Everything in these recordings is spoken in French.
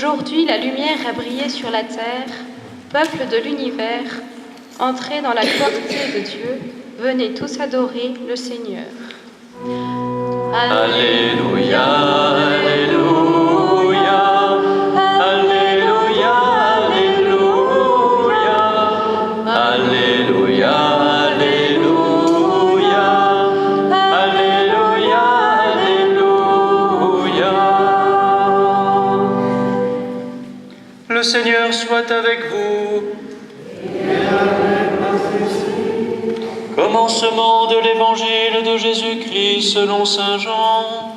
Aujourd'hui, la lumière a brillé sur la terre, peuple de l'univers, entrez dans la clarté de Dieu, venez tous adorer le Seigneur. Alléluia, Alléluia, Alléluia, Alléluia, Alléluia, Alléluia, Alléluia, Alléluia. Le Seigneur soit avec vous. Commencement de l'Évangile de Jésus-Christ selon saint Jean.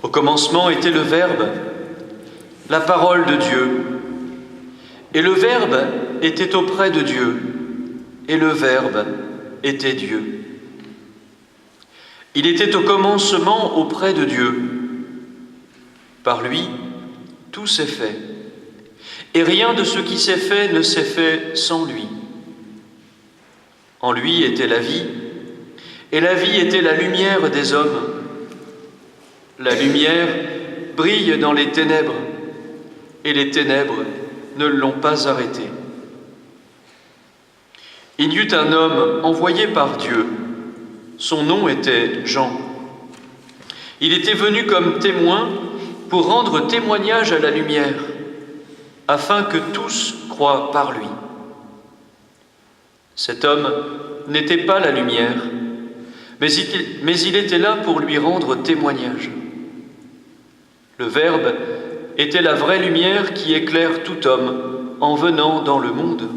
Au commencement était le Verbe, la parole de Dieu. Et le Verbe était auprès de Dieu, et le Verbe était Dieu. Il était au commencement auprès de Dieu. Par lui, tout s'est fait, et rien de ce qui s'est fait ne s'est fait sans lui. En lui était la vie, et la vie était la lumière des hommes. La lumière brille dans les ténèbres, et les ténèbres ne l'ont pas arrêté. Il y eut un homme envoyé par Dieu. Son nom était Jean. Il était venu comme témoin pour rendre témoignage à la lumière, afin que tous croient par lui. Cet homme n'était pas la lumière, mais il était là pour lui rendre témoignage. Le Verbe était la vraie lumière qui éclaire tout homme en venant dans le monde.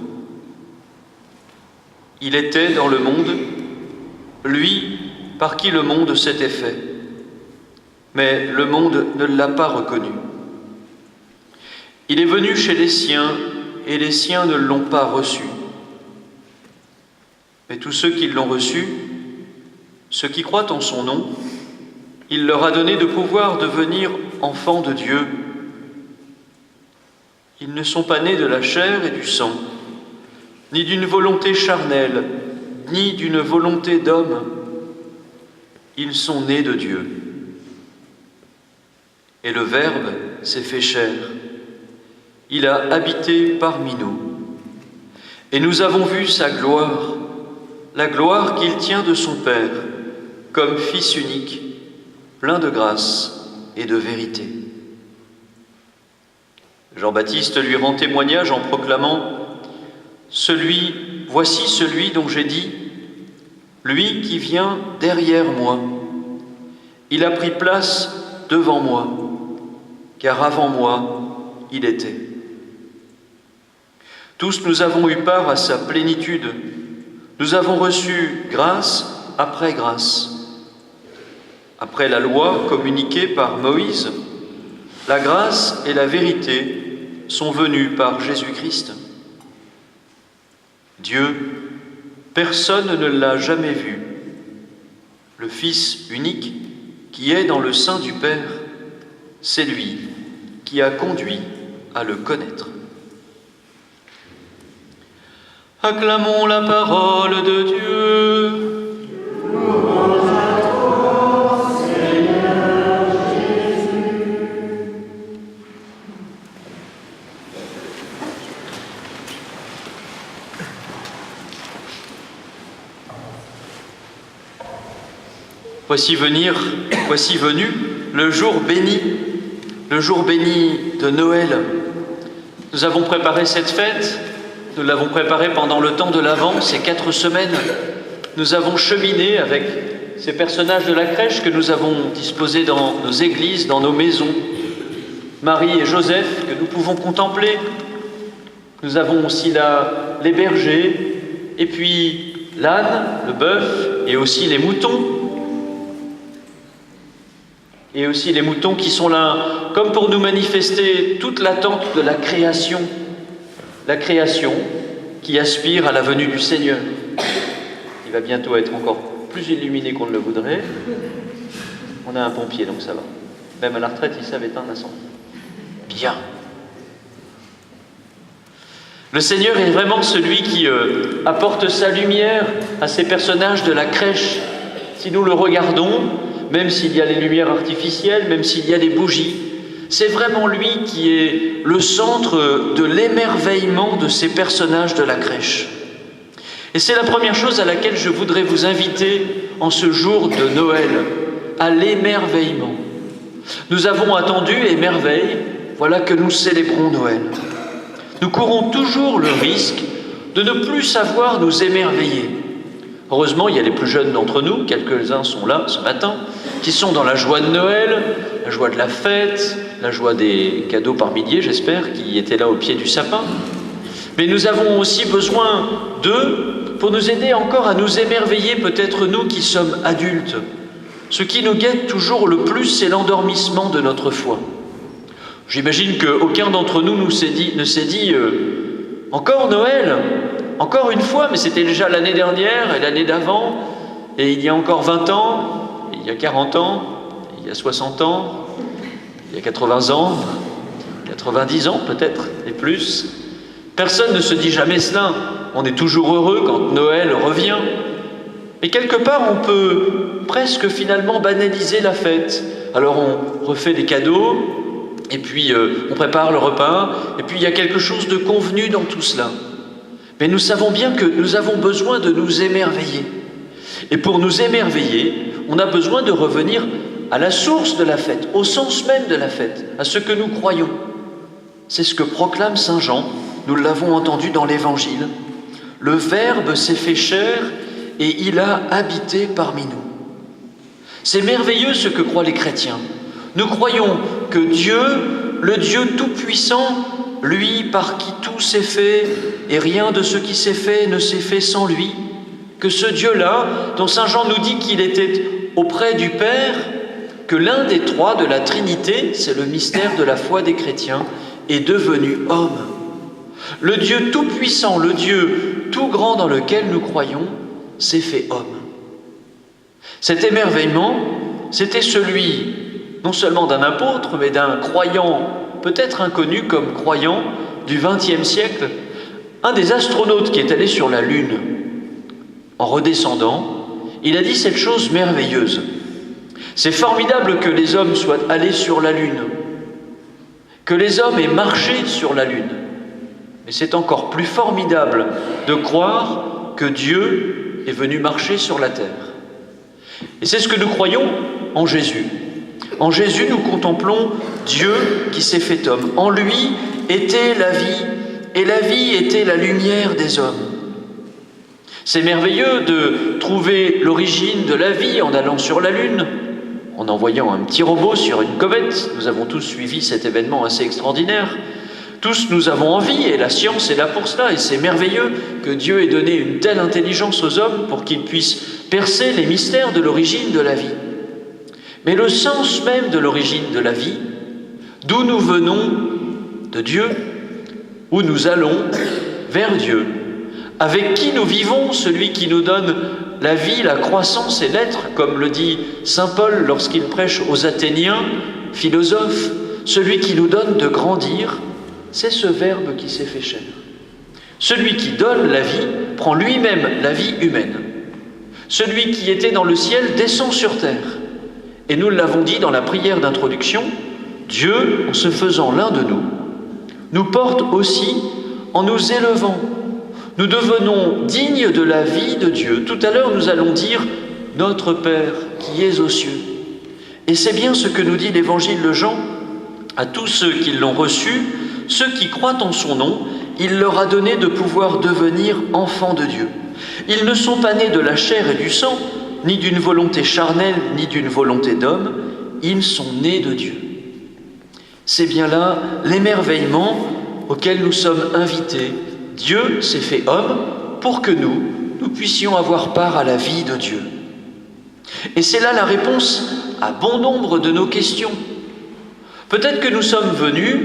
Il était dans le monde, lui par qui le monde s'était fait, mais le monde ne l'a pas reconnu. Il est venu chez les siens, et les siens ne l'ont pas reçu. Mais tous ceux qui l'ont reçu, ceux qui croient en son nom, il leur a donné de pouvoir devenir enfants de Dieu. Ils ne sont pas nés de la chair et du sang, ni d'une volonté charnelle, ni d'une volonté d'homme. Ils sont nés de Dieu. Et le Verbe s'est fait chair. Il a habité parmi nous. Et nous avons vu sa gloire, la gloire qu'il tient de son Père, comme Fils unique, plein de grâce et de vérité. Jean-Baptiste lui rend témoignage en proclamant « Voici celui dont j'ai dit, lui qui vient derrière moi. Il a pris place devant moi, car avant moi, il était. » Tous nous avons eu part à sa plénitude. Nous avons reçu grâce après grâce. Après la loi communiquée par Moïse, la grâce et la vérité sont venues par Jésus-Christ. Dieu, personne ne l'a jamais vu. Le Fils unique qui est dans le sein du Père, c'est lui qui a conduit à le connaître. Acclamons la parole de Dieu. Voici venu le jour béni de Noël. Nous avons préparé cette fête, nous l'avons préparée pendant le temps de l'Avent, ces 4 semaines. Nous avons cheminé avec ces personnages de la crèche que nous avons disposés dans nos églises, dans nos maisons. Marie et Joseph que nous pouvons contempler. Nous avons aussi là les bergers, et puis l'âne, le bœuf, et aussi les moutons. Et aussi les moutons qui sont là, comme pour nous manifester toute l'attente de la création qui aspire à la venue du Seigneur. Et va bientôt être encore plus illuminé qu'on ne le voudrait. On a un pompier, donc ça va. Même à la retraite, ils savent éteindre l'incendie. Bien. Le Seigneur est vraiment celui qui apporte sa lumière à ces personnages de la crèche. Si nous le regardons, même s'il y a les lumières artificielles, même s'il y a des bougies, c'est vraiment lui qui est le centre de l'émerveillement de ces personnages de la crèche. Et c'est la première chose à laquelle je voudrais vous inviter en ce jour de Noël, à l'émerveillement. Nous avons attendu les merveilles, voilà que nous célébrons Noël. Nous courons toujours le risque de ne plus savoir nous émerveiller. Heureusement, il y a les plus jeunes d'entre nous, quelques-uns sont là ce matin, qui sont dans la joie de Noël, la joie de la fête, la joie des cadeaux par milliers, j'espère, qui étaient là au pied du sapin. Mais nous avons aussi besoin d'eux pour nous aider encore à nous émerveiller, peut-être nous qui sommes adultes. Ce qui nous guette toujours le plus, c'est l'endormissement de notre foi. J'imagine qu'aucun d'entre nous ne s'est dit encore Noël, encore une fois, mais c'était déjà l'année dernière et l'année d'avant, et il y a encore 20 ans, et il y a 40 ans, et il y a 60 ans, il y a 80 ans, 90 ans peut-être, et plus. Personne ne se dit jamais cela. On est toujours heureux quand Noël revient. Et quelque part, on peut presque finalement banaliser la fête. Alors on refait des cadeaux, et puis on prépare le repas, et puis il y a quelque chose de convenu dans tout cela. Mais nous savons bien que nous avons besoin de nous émerveiller. Et pour nous émerveiller, on a besoin de revenir à la source de la fête, au sens même de la fête, à ce que nous croyons. C'est ce que proclame Saint Jean, nous l'avons entendu dans l'Évangile. Le Verbe s'est fait chair et il a habité parmi nous. C'est merveilleux ce que croient les chrétiens. Nous croyons que Dieu, le Dieu tout-puissant, lui par qui tout s'est fait, et rien de ce qui s'est fait ne s'est fait sans lui, que ce Dieu-là, dont Saint Jean nous dit qu'il était auprès du Père, que l'un des trois de la Trinité, c'est le mystère de la foi des chrétiens, est devenu homme. Le Dieu tout-puissant, le Dieu tout grand dans lequel nous croyons, s'est fait homme. Cet émerveillement, c'était celui non seulement d'un apôtre, mais d'un croyant, peut-être inconnu comme croyant du XXe siècle, un des astronautes qui est allé sur la Lune. En redescendant, il a dit cette chose merveilleuse. C'est formidable que les hommes soient allés sur la Lune, que les hommes aient marché sur la Lune. Mais c'est encore plus formidable de croire que Dieu est venu marcher sur la terre. Et c'est ce que nous croyons en Jésus. En Jésus, nous contemplons Dieu qui s'est fait homme. En lui était la vie, et la vie était la lumière des hommes. C'est merveilleux de trouver l'origine de la vie en allant sur la Lune, en envoyant un petit robot sur une comète. Nous avons tous suivi cet événement assez extraordinaire. Tous nous avons envie, et la science est là pour cela, et c'est merveilleux que Dieu ait donné une telle intelligence aux hommes pour qu'ils puissent percer les mystères de l'origine de la vie. Mais le sens même de l'origine de la vie, d'où nous venons de Dieu, où nous allons vers Dieu, avec qui nous vivons, celui qui nous donne la vie, la croissance et l'être, comme le dit saint Paul lorsqu'il prêche aux Athéniens, philosophes, celui qui nous donne de grandir, c'est ce Verbe qui s'est fait chair. Celui qui donne la vie prend lui-même la vie humaine. Celui qui était dans le ciel descend sur terre. Et nous l'avons dit dans la prière d'introduction, Dieu, en se faisant l'un de nous, nous porte aussi en nous élevant. Nous devenons dignes de la vie de Dieu. Tout à l'heure, nous allons dire « Notre Père qui es aux cieux ». Et c'est bien ce que nous dit l'Évangile de Jean à tous ceux qui l'ont reçu, ceux qui croient en son nom, il leur a donné de pouvoir devenir enfants de Dieu. Ils ne sont pas nés de la chair et du sang, ni d'une volonté charnelle, ni d'une volonté d'homme, ils sont nés de Dieu. C'est bien là l'émerveillement auquel nous sommes invités. Dieu s'est fait homme pour que nous puissions avoir part à la vie de Dieu. Et c'est là la réponse à bon nombre de nos questions. Peut-être que nous sommes venus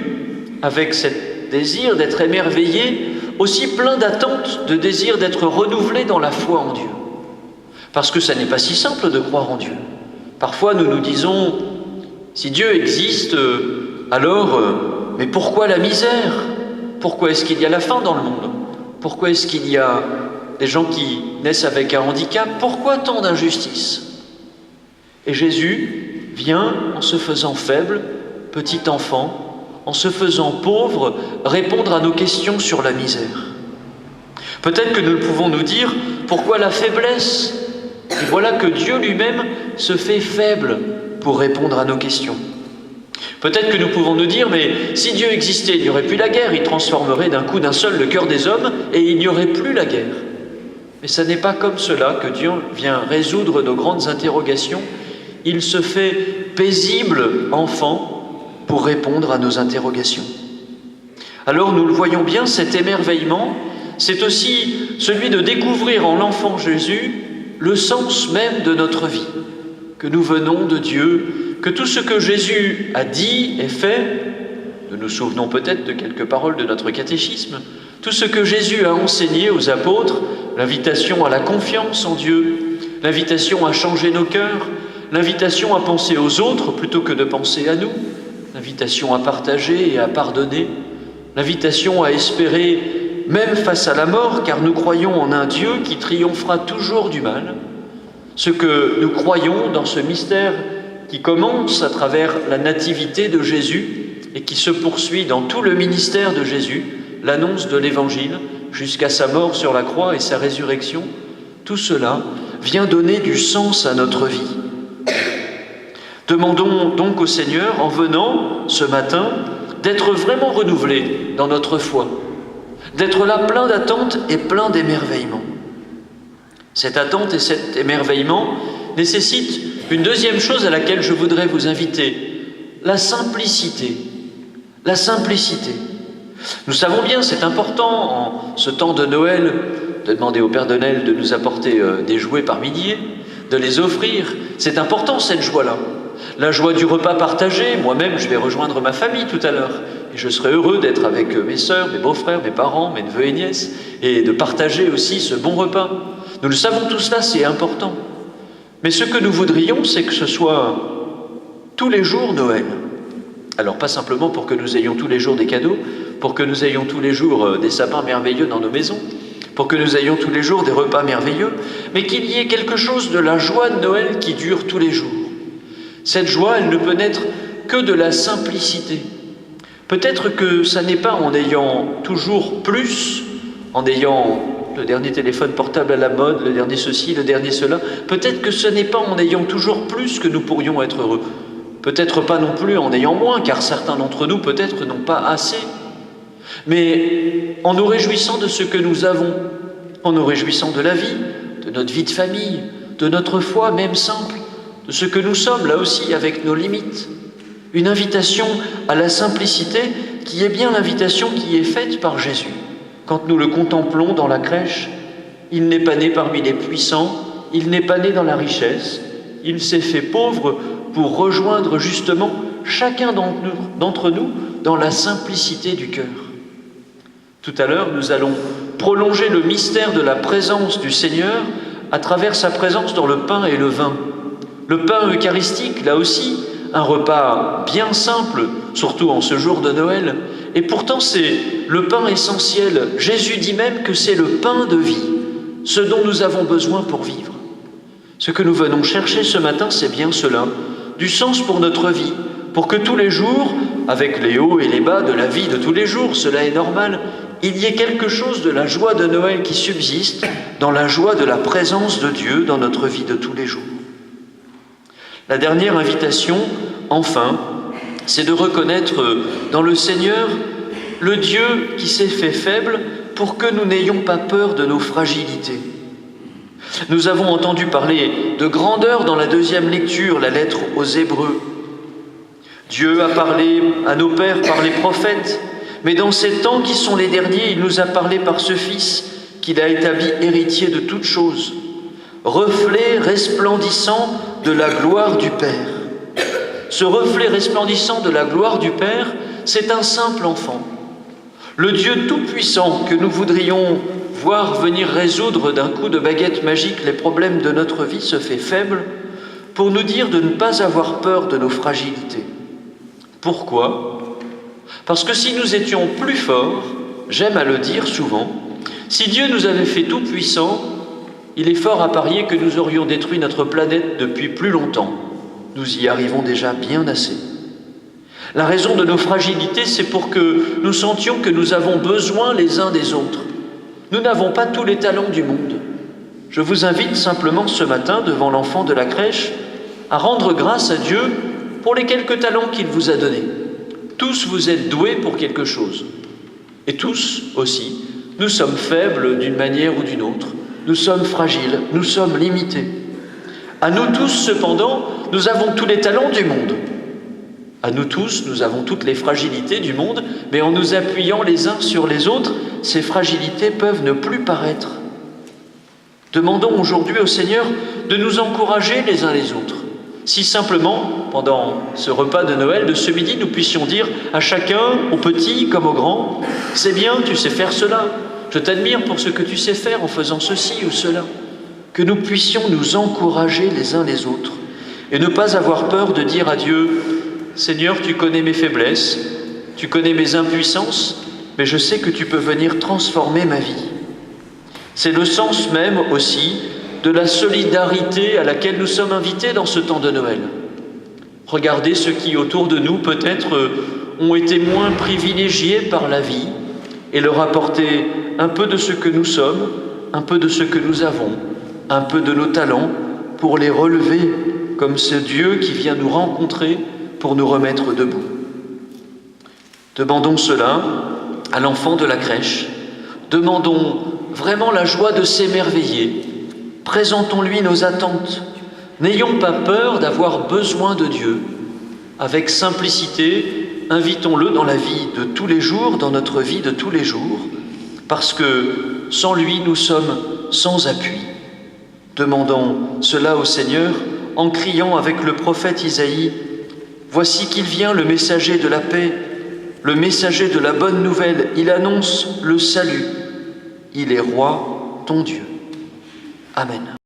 avec ce désir d'être émerveillés, aussi plein d'attentes, de désir d'être renouvelés dans la foi en Dieu. Parce que ça n'est pas si simple de croire en Dieu. Parfois nous nous disons, si Dieu existe, alors, mais pourquoi la misère? Pourquoi est-ce qu'il y a la faim dans le monde? Pourquoi est-ce qu'il y a des gens qui naissent avec un handicap? Pourquoi tant d'injustice? Et Jésus vient en se faisant faible, petit enfant, en se faisant pauvre, répondre à nos questions sur la misère. Peut-être que nous pouvons nous dire, pourquoi la faiblesse? Et voilà que Dieu lui-même se fait faible pour répondre à nos questions. Peut-être que nous pouvons nous dire, mais si Dieu existait, il n'y aurait plus la guerre, il transformerait d'un coup d'un seul le cœur des hommes et il n'y aurait plus la guerre. Mais ce n'est pas comme cela que Dieu vient résoudre nos grandes interrogations. Il se fait paisible enfant pour répondre à nos interrogations. Alors nous le voyons bien, cet émerveillement, c'est aussi celui de découvrir en l'enfant Jésus le sens même de notre vie, que nous venons de Dieu, que tout ce que Jésus a dit et fait, nous nous souvenons peut-être de quelques paroles de notre catéchisme, tout ce que Jésus a enseigné aux apôtres, l'invitation à la confiance en Dieu, l'invitation à changer nos cœurs, l'invitation à penser aux autres plutôt que de penser à nous, l'invitation à partager et à pardonner, l'invitation à espérer même face à la mort, car nous croyons en un Dieu qui triomphera toujours du mal. Ce que nous croyons dans ce mystère qui commence à travers la nativité de Jésus et qui se poursuit dans tout le ministère de Jésus, l'annonce de l'Évangile, jusqu'à sa mort sur la croix et sa résurrection, tout cela vient donner du sens à notre vie. Demandons donc au Seigneur, en venant ce matin, d'être vraiment renouvelés dans notre foi, d'être là plein d'attente et plein d'émerveillement. Cette attente et cet émerveillement nécessitent une deuxième chose à laquelle je voudrais vous inviter, la simplicité. La simplicité. Nous savons bien, c'est important en ce temps de Noël, de demander au Père Noël de nous apporter des jouets par milliers, de les offrir. C'est important cette joie-là. La joie du repas partagé, moi-même je vais rejoindre ma famille tout à l'heure. Et je serai heureux d'être avec mes sœurs, mes beaux-frères, mes parents, mes neveux et nièces, et de partager aussi ce bon repas. Nous le savons, tout cela, c'est important. Mais ce que nous voudrions, c'est que ce soit tous les jours Noël. Alors pas simplement pour que nous ayons tous les jours des cadeaux, pour que nous ayons tous les jours des sapins merveilleux dans nos maisons, pour que nous ayons tous les jours des repas merveilleux, mais qu'il y ait quelque chose de la joie de Noël qui dure tous les jours. Cette joie, elle ne peut naître que de la simplicité. Peut-être que ça n'est pas en ayant toujours plus, en ayant le dernier téléphone portable à la mode, le dernier ceci, le dernier cela. Peut-être que ce n'est pas en ayant toujours plus que nous pourrions être heureux. Peut-être pas non plus en ayant moins, car certains d'entre nous peut-être n'ont pas assez. Mais en nous réjouissant de ce que nous avons, en nous réjouissant de la vie, de notre vie de famille, de notre foi même simple, de ce que nous sommes là aussi avec nos limites. Une invitation à la simplicité qui est bien l'invitation qui est faite par Jésus. Quand nous le contemplons dans la crèche, il n'est pas né parmi les puissants, il n'est pas né dans la richesse, il s'est fait pauvre pour rejoindre justement chacun d'entre nous dans la simplicité du cœur. Tout à l'heure, nous allons prolonger le mystère de la présence du Seigneur à travers sa présence dans le pain et le vin. Le pain eucharistique, là aussi, un repas bien simple, surtout en ce jour de Noël, et pourtant c'est le pain essentiel. Jésus dit même que c'est le pain de vie, ce dont nous avons besoin pour vivre. Ce que nous venons chercher ce matin, c'est bien cela, du sens pour notre vie, pour que tous les jours, avec les hauts et les bas de la vie de tous les jours, cela est normal, il y ait quelque chose de la joie de Noël qui subsiste dans la joie de la présence de Dieu dans notre vie de tous les jours. La dernière invitation, enfin, c'est de reconnaître dans le Seigneur le Dieu qui s'est fait faible pour que nous n'ayons pas peur de nos fragilités. Nous avons entendu parler de grandeur dans la deuxième lecture, la lettre aux Hébreux. Dieu a parlé à nos pères par les prophètes, mais dans ces temps qui sont les derniers, il nous a parlé par ce Fils qu'il a établi héritier de toutes choses, reflet resplendissant de la gloire du Père. Ce reflet resplendissant de la gloire du Père, c'est un simple enfant. Le Dieu tout-puissant que nous voudrions voir venir résoudre d'un coup de baguette magique les problèmes de notre vie se fait faible pour nous dire de ne pas avoir peur de nos fragilités. Pourquoi ? Parce que si nous étions plus forts, j'aime à le dire souvent, si Dieu nous avait fait tout puissant, il est fort à parier que nous aurions détruit notre planète depuis plus longtemps. Nous y arrivons déjà bien assez. La raison de nos fragilités, c'est pour que nous sentions que nous avons besoin les uns des autres. Nous n'avons pas tous les talents du monde. Je vous invite simplement ce matin, devant l'enfant de la crèche, à rendre grâce à Dieu pour les quelques talents qu'il vous a donnés. Tous vous êtes doués pour quelque chose. Et tous aussi, nous sommes faibles d'une manière ou d'une autre. Nous sommes fragiles, nous sommes limités. À nous tous, cependant, nous avons tous les talents du monde. À nous tous, nous avons toutes les fragilités du monde, mais en nous appuyant les uns sur les autres, ces fragilités peuvent ne plus paraître. Demandons aujourd'hui au Seigneur de nous encourager les uns les autres. Si simplement, pendant ce repas de Noël de ce midi, nous puissions dire à chacun, au petit comme au grand, « C'est bien, tu sais faire cela. Je t'admire pour ce que tu sais faire en faisant ceci ou cela. » Que nous puissions nous encourager les uns les autres et ne pas avoir peur de dire à Dieu « Seigneur, tu connais mes faiblesses, tu connais mes impuissances, mais je sais que tu peux venir transformer ma vie. » C'est le sens même aussi de la solidarité à laquelle nous sommes invités dans ce temps de Noël. Regardez ceux qui, autour de nous, peut-être ont été moins privilégiés par la vie et leur apporter un peu de ce que nous sommes, un peu de ce que nous avons, un peu de nos talents pour les relever comme ce Dieu qui vient nous rencontrer pour nous remettre debout. Demandons cela à l'enfant de la crèche. Demandons vraiment la joie de s'émerveiller. Présentons-lui nos attentes. N'ayons pas peur d'avoir besoin de Dieu. Avec simplicité, invitons-le dans la vie de tous les jours, dans notre vie de tous les jours, parce que sans lui, nous sommes sans appui. Demandons cela au Seigneur en criant avec le prophète Isaïe « Voici qu'il vient, le messager de la paix, le messager de la bonne nouvelle. Il annonce le salut. Il est roi, ton Dieu. » Amen.